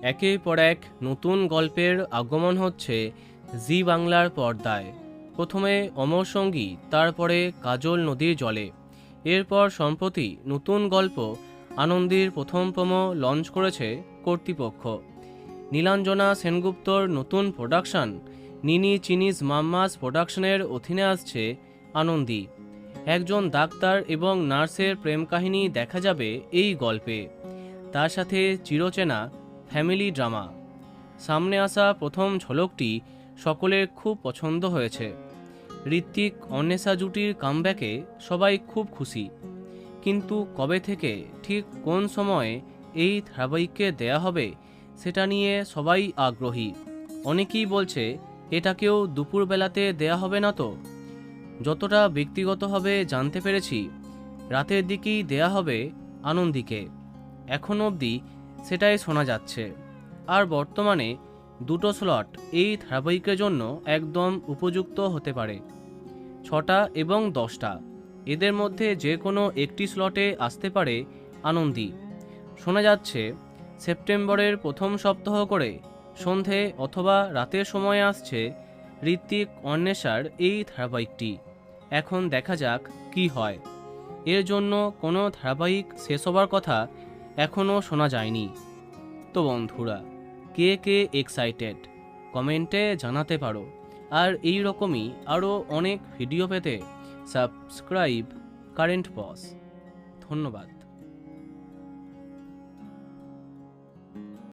একের পর এক নতুন গল্পের আগমন হচ্ছে জি বাংলার পর্দায়। প্রথমে অমর সঙ্গী, তারপরে কাজল নদীর জলে। এরপর সম্প্রতি নতুন গল্প আনন্দীর প্রথম প্রোমো লঞ্চ করেছে কর্তৃপক্ষ। নীলাঞ্জনা সেনগুপ্তর নতুন প্রোডাকশন নিনি চিনিজ মাম্মাস প্রোডাকশনের অধীনে আসছে আনন্দী। একজন ডাক্তার এবং নার্সের প্রেম কাহিনী দেখা যাবে এই গল্পে, তার সাথে চিরচেনা ফ্যামিলি ড্রামা। সামনে আসা প্রথম ঝলকটি সকলের খুব পছন্দ হয়েছে। ঋত্বিক অন্বেষা জুটির কামব্যাকে সবাই খুব খুশি, কিন্তু কবে থেকে, ঠিক কোন সময়ে এই ধারাবাহিককে দেয়া হবে সেটা নিয়ে সবাই আগ্রহী। অনেকেই বলছে এটাকেও দুপুরবেলাতে দেয়া হবে না তো। যতটা ব্যক্তিগতভাবে জানতে পেরেছি, রাতের দিকেই দেয়া হবে আনন্দীকে। এখন অবধি সেটাই শোনা যাচ্ছে। আর বর্তমানে দুটো স্লট এই ধারাবাহিকের জন্য একদম উপযুক্ত হতে পারে, 6টা এবং 10টা। এদের মধ্যে যে কোনো একটি স্লটে আসতে পারে আনন্দী। শোনা যাচ্ছে সেপ্টেম্বরের প্রথম সপ্তাহ করে সন্ধে অথবা রাতের সময়ে আসছে ঋত্বিক অন্বেষার এই ধারাবাহিকটি। এখন দেখা যাক কি হয়। এর জন্য কোনো ধারাবাহিক শেষ হবার কথা এখনও শোনা যায়নি। তো বন্ধুরা, কে কে এক্সাইটেড কমেন্টে জানাতে পারো। আর এই রকমই আরও অনেক ভিডিও পেতে সাবস্ক্রাইব কারেন্ট পজ। ধন্যবাদ।